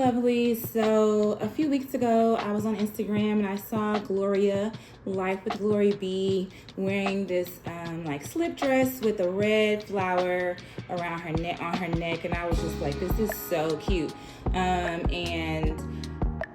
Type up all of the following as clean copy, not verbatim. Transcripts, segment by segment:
lovely. So a few weeks ago, I was on Instagram and I saw Gloria, Life with Glory B, wearing this like slip dress with a red flower around her neck, on her neck, and I was just like, this is so cute. And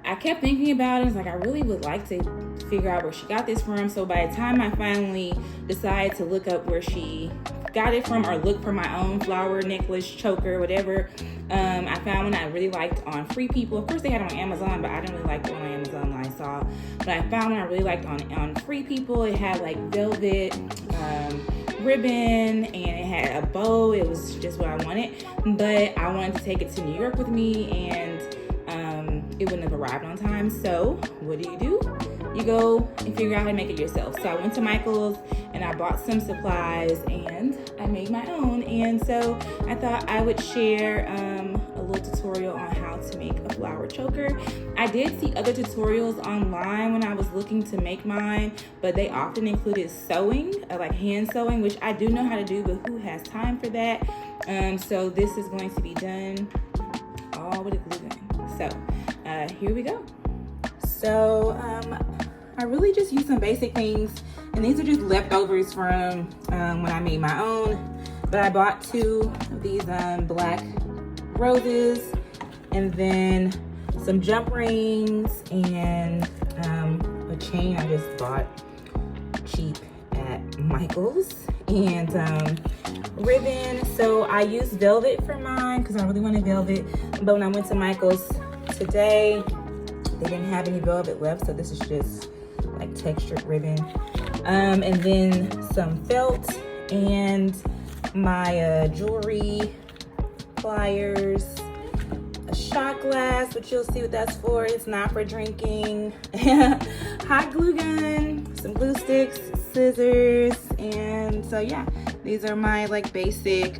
I kept thinking about it. It's like, I really would like to figure out where she got this from. So by the time I finally decided to look up where she got it from, or look for my own flower necklace, choker, whatever, I found one I really liked on Free People. Of course, they had it on Amazon, but I didn't really like the one on Amazon that I saw. But I found one I really liked on Free People. It had like velvet ribbon, and it had a bow. It was just what I wanted, but I wanted to take it to New York with me, and it wouldn't have arrived on time. So what do? You go and figure out how to make it yourself. So I went to Michael's and I bought some supplies and I made my own. And so I thought I would share a little tutorial on how to make a flower choker. I did see other tutorials online when I was looking to make mine, but they often included sewing, like hand sewing, which I do know how to do, but who has time for that? So this is going to be done all with a glue gun. So here we go. So I really just used some basic things, and these are just leftovers from when I made my own. But I bought 2 of these black roses, and then some jump rings, and a chain I just bought cheap at Michael's, and ribbon. So I used velvet for mine because I really wanted velvet, but when I went to Michael's today, they didn't have any velvet left, so this is just like textured ribbon. And then some felt, and my jewelry pliers, a shot glass, which you'll see what that's for. It's not for drinking. Hot glue gun, some glue sticks, scissors, and so yeah, these are my like basic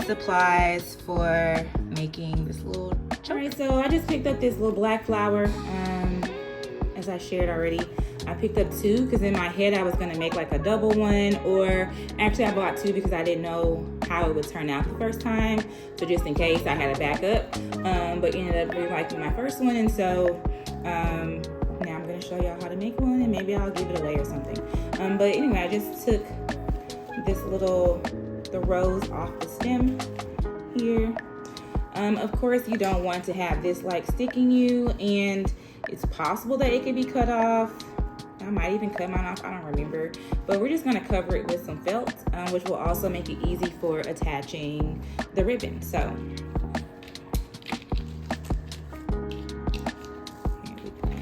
supplies for making this little choker. All right, so I just picked up this little black flower. As I shared already, I picked up 2 because in my head I was gonna make like a double one, or actually I bought 2 because I didn't know how it would turn out the first time. So just in case, I had a backup. But ended up really liking my first one, and so now I'm gonna show y'all how to make one, and maybe I'll give it away or something. But anyway, I just took the rose off the stem here. Of course, you don't want to have this like sticking you, and it's possible that it could be cut off. I might even cut mine off, I don't remember. But we're just gonna cover it with some felt, which will also make it easy for attaching the ribbon. So, here we go.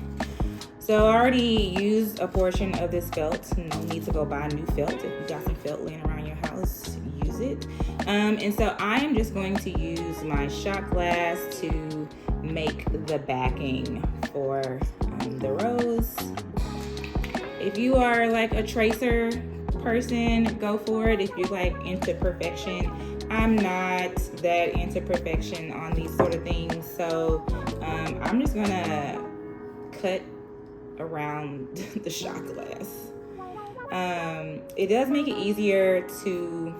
So I already used a portion of this felt. No need to go buy new felt. If you got some felt laying around your house, use it. And so I am just going to use my shot glass to make the backing for the rose. If you are like a tracer person, go for it. If you're like into perfection, I'm not that into perfection on these sort of things, so I'm just gonna cut around the shot glass. It does make it easier to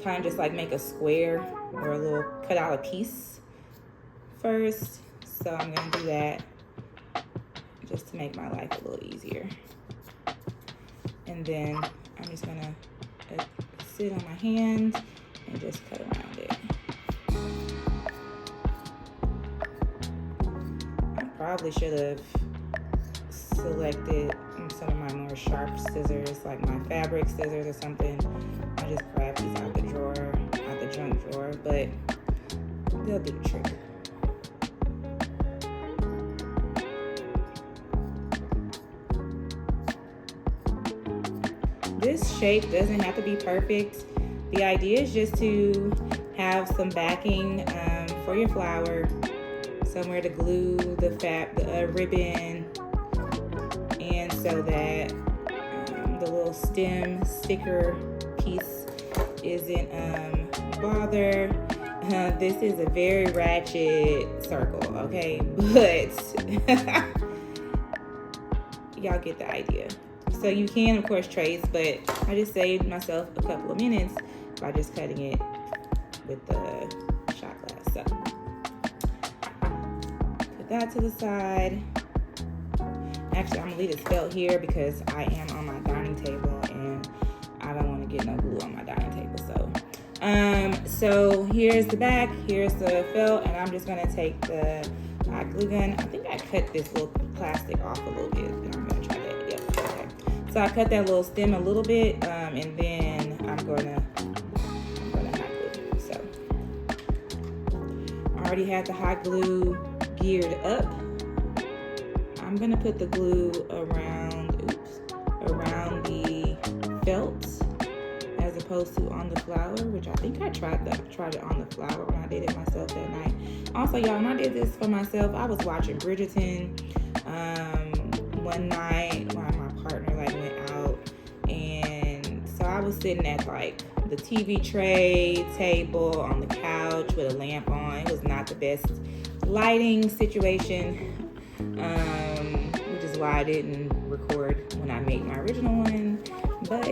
kind of just like make a square or a little, cut out a piece first. So I'm gonna do that just to make my life a little easier. And then I'm just gonna sit on my hand and just cut around it. I probably should have selected some of my more sharp scissors, like my fabric scissors or something. I just grabbed these out the drawer, out the junk drawer, but they'll do the trick. This shape doesn't have to be perfect. The idea is just to have some backing for your flower, somewhere to glue the ribbon, and so that the little stem sticker piece isn't bother. This is a very ratchet circle, okay? But y'all get the idea. So you can, of course, trace, but I just saved myself a couple of minutes by just cutting it with the shot glass. So Put that to the side. Actually, I'm gonna leave this felt here because I am on my dining table and I don't want to get no glue on my dining table. So here's the back, here's the felt, and I'm just gonna take the hot glue gun. I think I cut this little plastic off a little bit, and I'm gonna try that. Yep. Okay. So I cut that little stem a little bit, and then I'm gonna hot glue. So I already had the hot glue geared up. I'm gonna put the glue around the felt as opposed to on the flower, which I think I tried it on the flower when I did it myself that night. Also, y'all, when I did this for myself, I was watching Bridgerton one night while my partner went out, and so I was sitting at the TV tray table on the couch with a lamp on. It was not the best lighting situation, which is why I didn't record when I made my original one, but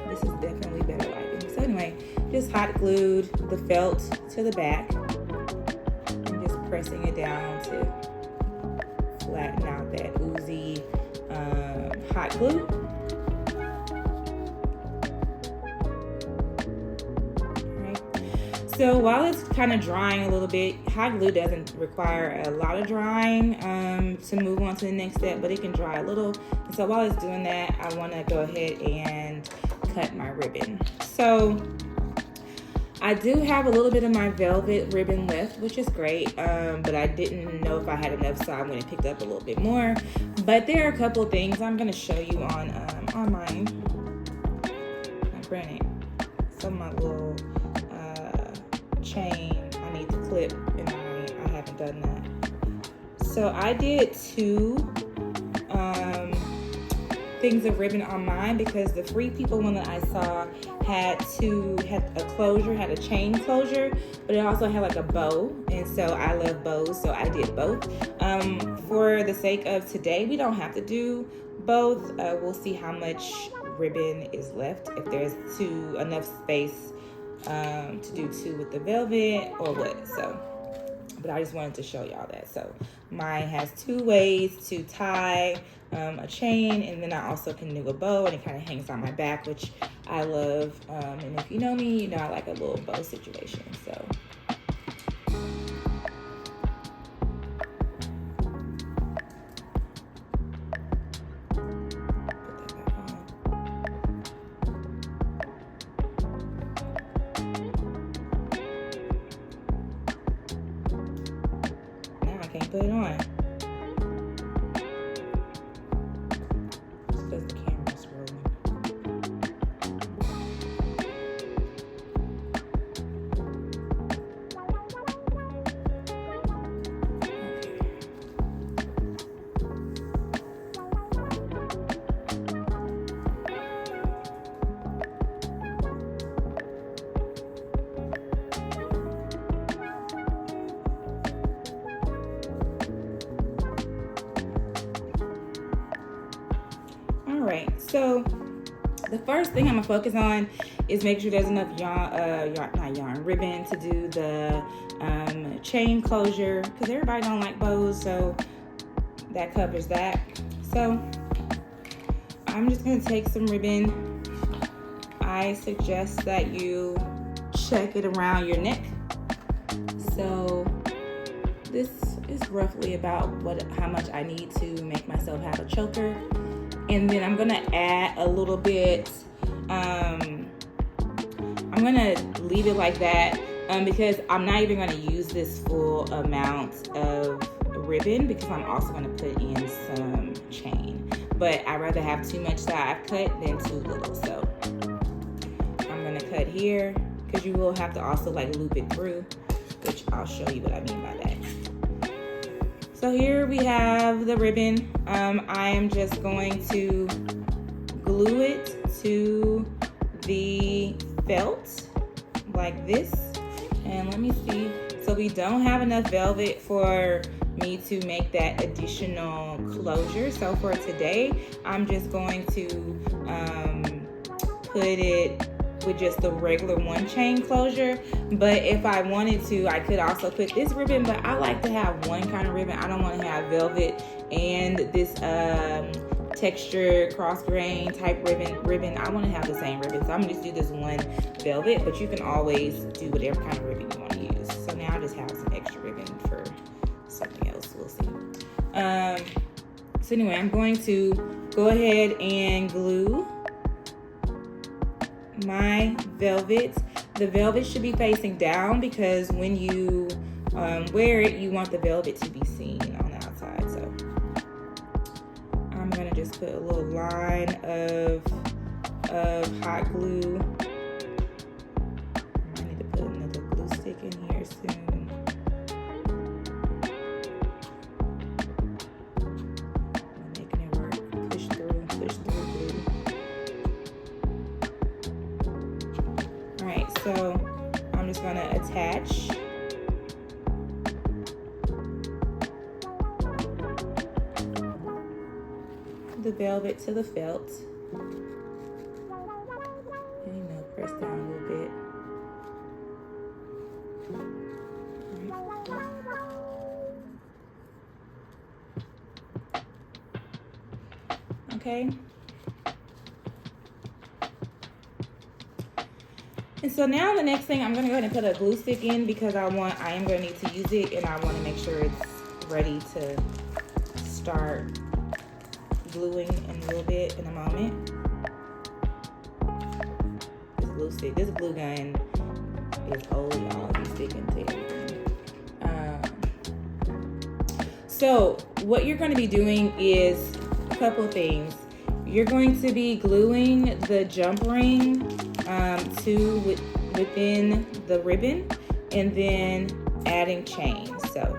this is definitely better lighting. So anyway, just hot glued the felt to the back and just pressing it down to flatten out that oozy hot glue. So while it's kind of drying a little bit, hot glue doesn't require a lot of drying to move on to the next step, but it can dry a little. And so while it's doing that, I want to go ahead and cut my ribbon. So I do have a little bit of my velvet ribbon left, which is great, but I didn't know if I had enough, so I went and picked up a little bit more. But there are a couple of things I'm going to show you on mine. Now, granted, some of my little chain I need to clip, and I haven't done that. So I did two things of ribbon on mine because the Free People one that I saw had a closure, had a chain closure, but it also had a bow, and so I love bows, so I did both. For the sake of today, we don't have to do both. We'll see how much ribbon is left, if there's enough space to do two with the velvet or what. So, but I just wanted to show y'all that. So mine has two ways to tie a chain, and then I also can do a bow, and it kind of hangs on my back, which I love. And if you know me, you know I like a little bow situation. So put it on. It's because the camera's rolling. Alright, so the first thing I'm gonna focus on is make sure there's enough ribbon to do the chain closure, because everybody don't like bows, so that covers that. So I'm just gonna take some ribbon. I suggest that you check it around your neck. So this is roughly about how much I need to make myself have a choker. And then I'm gonna add a little bit, I'm gonna leave it like that because I'm not even gonna use this full amount of ribbon because I'm also gonna put in some chain. But I'd rather have too much that I've cut than too little. So I'm gonna cut here because you will have to also loop it through, which I'll show you what I mean by that. So here we have the ribbon. I am just going to glue it to the felt like this. And let me see. So we don't have enough velvet for me to make that additional closure. So for today, I'm just going to put it with just the regular one chain closure. But if I wanted to, I could also put this ribbon, but I like to have one kind of ribbon. I don't want to have velvet and this texture cross grain type ribbon. I want to have the same ribbon, so I'm gonna just do this one velvet, but you can always do whatever kind of ribbon you want to use. So now I just have some extra ribbon for something else. We'll see. So anyway, I'm going to go ahead and glue my velvet. The velvet should be facing down because when you wear it, you want the velvet to be seen on the outside. So I'm gonna just put a little line of hot glue. I need to put another glue stick in here soon. So I'm just going to attach the velvet to the felt. And, you know, press down a little bit. Right. Okay. And so now the next thing, I'm gonna go ahead and put a glue stick in because I am gonna need to use it, and I wanna make sure it's ready to start gluing in a little bit in a moment. This glue gun is old, y'all. It's sticking to everything. So what you're gonna be doing is a couple of things. You're going to be gluing the jump ring within the ribbon, and then adding chain. So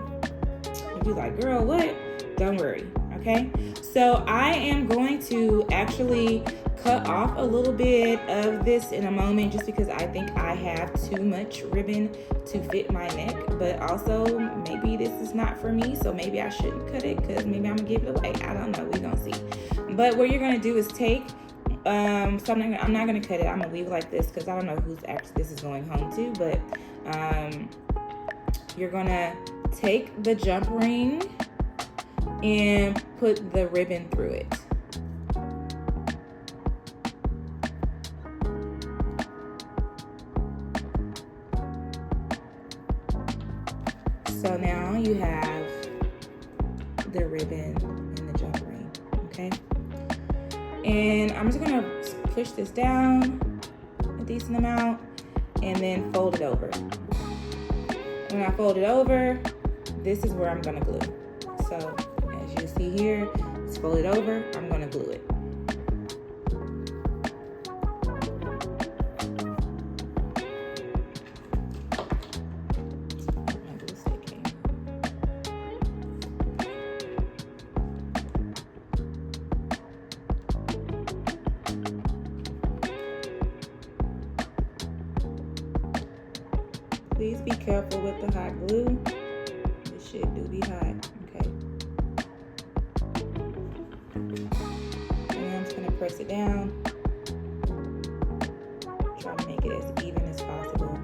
you'll be like, girl, what? Don't worry, okay? So I am going to actually cut off a little bit of this in a moment just because I think I have too much ribbon to fit my neck, but also maybe this is not for me, so maybe I shouldn't cut it because maybe I'm gonna give it away. I don't know, we're gonna see. But what you're gonna do is take so I'm not gonna cut it. I'm gonna leave it like this because I don't know who's actually this is going home to, but you're gonna take the jump ring and put the ribbon through it. So now you have the ribbon and the jump ring, okay? And I'm just gonna push this down a decent amount and then fold it over. When I fold it over, this is where I'm gonna glue. So as you see here, it's folded over, I'm gonna glue it. Please be careful with the hot glue. This shit do be hot, okay? And I'm just gonna press it down. Try to make it as even as possible.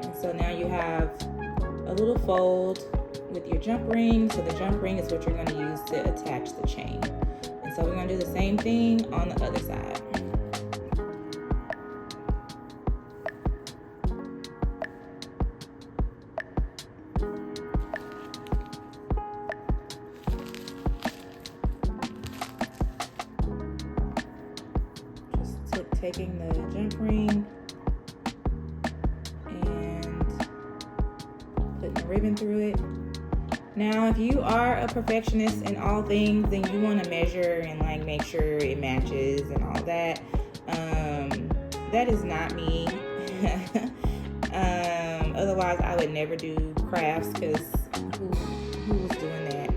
And so now you have a little fold with your jump ring. So the jump ring is what you're gonna use to attach the chain. So we're gonna do the same thing on the other side. Just taking the jump ring and putting the ribbon through it. Now, if you are a perfectionist in all things, then you want to measure and like make sure it matches and all that. That is not me. Otherwise, I would never do crafts because who was doing that?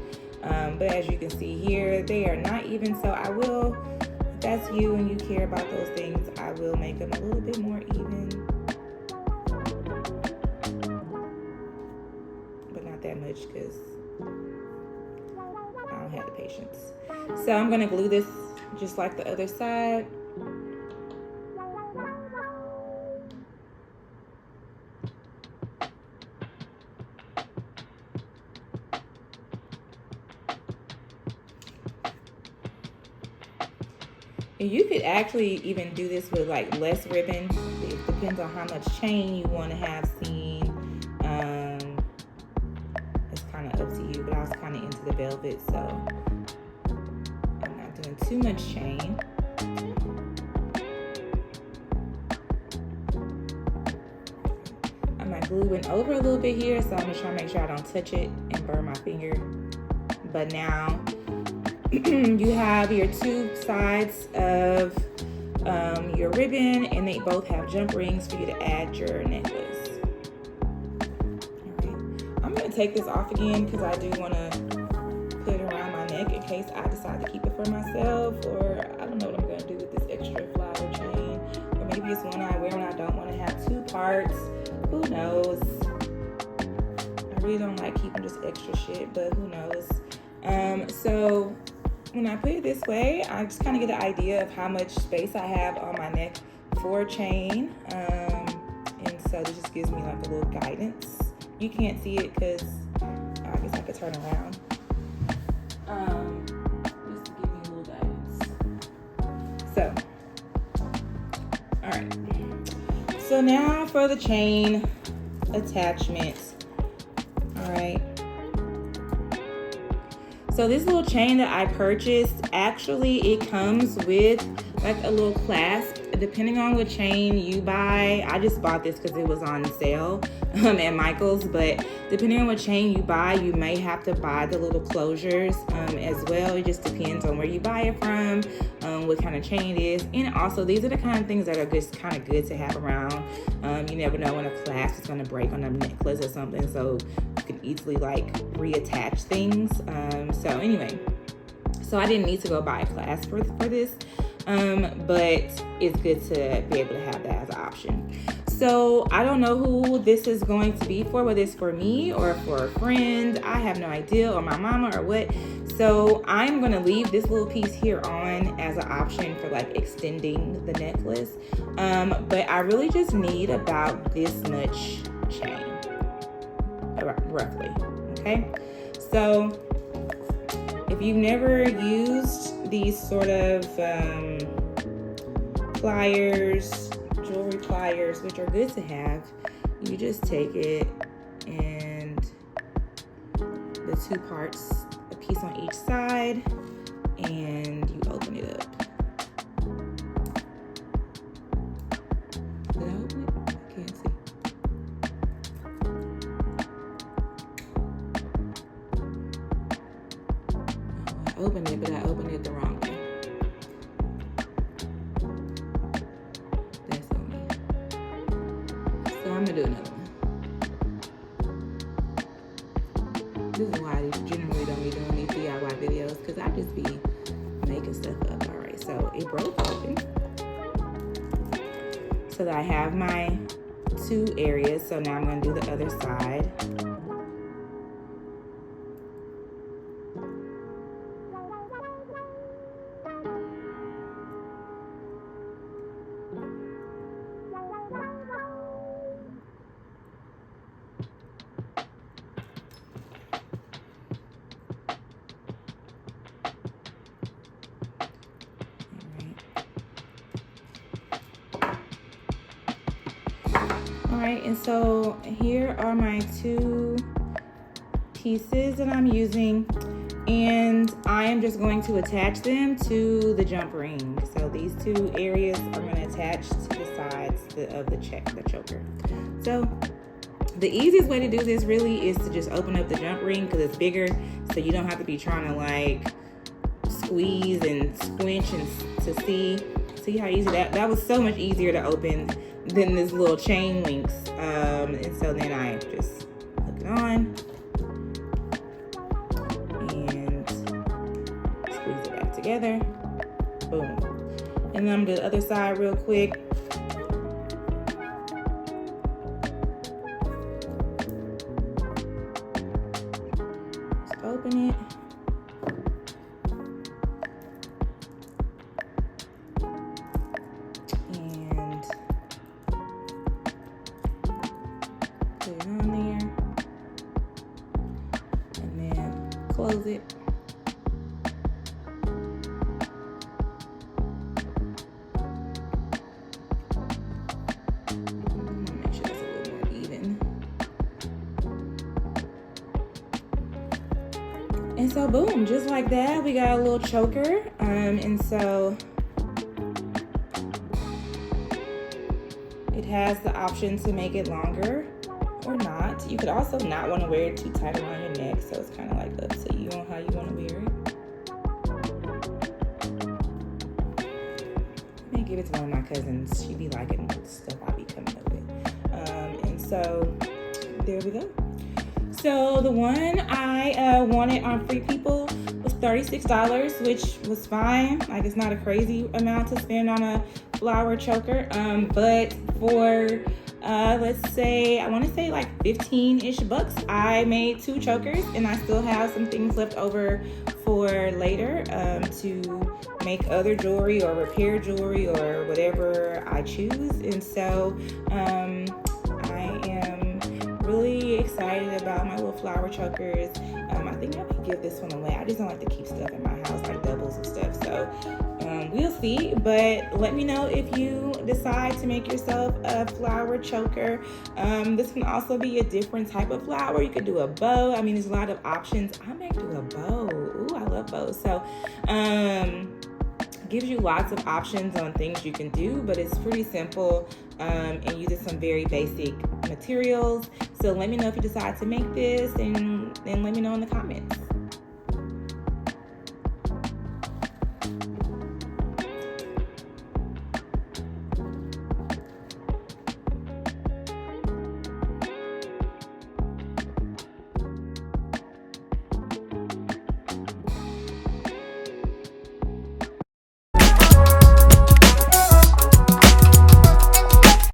But as you can see here, they are not even. So I will, if that's you and you care about those things, I will make them a little bit more even. But not that much because I don't have the patience. So I'm gonna glue this just like the other side. And you could actually even do this with like less ribbon. It depends on how much chain you want to have seen. It's kind of up to you, but I was kind of into the velvet, so I'm not doing too much chain. My glue went over a little bit here, so I'm just trying to make sure I don't touch it and burn my finger. But now you have your two sides of your ribbon, and they both have jump rings for you to add your necklace. All right, I'm gonna take this off again because I do want to put it around my neck in case I decide to keep it for myself, or I don't know what I'm gonna do with this extra flower chain, or maybe it's one I wear when I don't want to have two parts. Who knows? I really don't like keeping just extra shit, but who knows? So when I put it this way, I just kind of get an idea of how much space I have on my neck for chain. And so this just gives me like a little guidance. You can't see it because I guess I could turn around. Just to give me a little guidance. So, all right. So now for the chain attachment. All right. So this little chain that I purchased, actually it comes with like a little clasp. Depending on what chain you buy, I just bought this because it was on sale at Michael's, but depending on what chain you buy, you may have to buy the little closures as well. It just depends on where you buy it from, what kind of chain it is. And also, these are the kind of things that are just kind of good to have around. You never know when a clasp is going to break on a necklace or something, so you can easily like reattach things. So anyway, so I didn't need to go buy a clasp for this. But it's good to be able to have that as an option. So I don't know who this is going to be for, whether it's for me or for a friend. I have no idea, or my mama or what. So I'm going to leave this little piece here on as an option for like extending the necklace. But I really just need about this much chain, roughly. Okay. So if you've never used these sort of pliers, jewelry pliers, which are good to have, you just take it and the two parts, a piece on each side, and you open it up. Did I open it? I can't see. I opened it, but I opened it the wrong way. That's on me. So I'm gonna do another one. This is why I generally don't be doing these DIY videos, because I just be making stuff up. All right, so it broke open. So that I have my two areas. So now I'm gonna do the other side. Alright, and so here are my two pieces that I'm using, and I am just going to attach them to the jump ring. So these two areas are going to attach to the sides of the choker. So the easiest way to do this really is to just open up the jump ring because it's bigger, so you don't have to be trying to like squeeze and squinch and to see how easy that was. So much easier to open than this little chain links. And so then I just hook it on and squeeze it back together. Boom. And then I'm gonna do the other side real quick. Just open it. close it. Make sure it's a little more even. And so boom, just like that, we got a little choker. And so it has the option to make it longer or not. You could also not want to wear it too tight around your neck, so it's kind of like up to you on how you want to wear it. I may give it to one of my cousins. She be liking the stuff I be coming up with. And so there we go. So the one I wanted on Free People was $36, which was fine. Like, it's not a crazy amount to spend on a flower choker. But for let's say, I want to say like 15-ish bucks, I made 2 chokers, and I still have some things left over for later to make other jewelry or repair jewelry or whatever I choose. And so I am really excited about my little flower chokers. I think I may give this one away. I just don't like to keep stuff in my house, like doubles and stuff. So we'll see. But let me know if you decide to make yourself a flower choker. This can also be a different type of flower. You could do a bow. I mean, there's a lot of options. I may do a bow. Ooh, I love bows. So gives you lots of options on things you can do, but it's pretty simple and uses some very basic materials. So let me know if you decide to make this, and then let me know in the comments.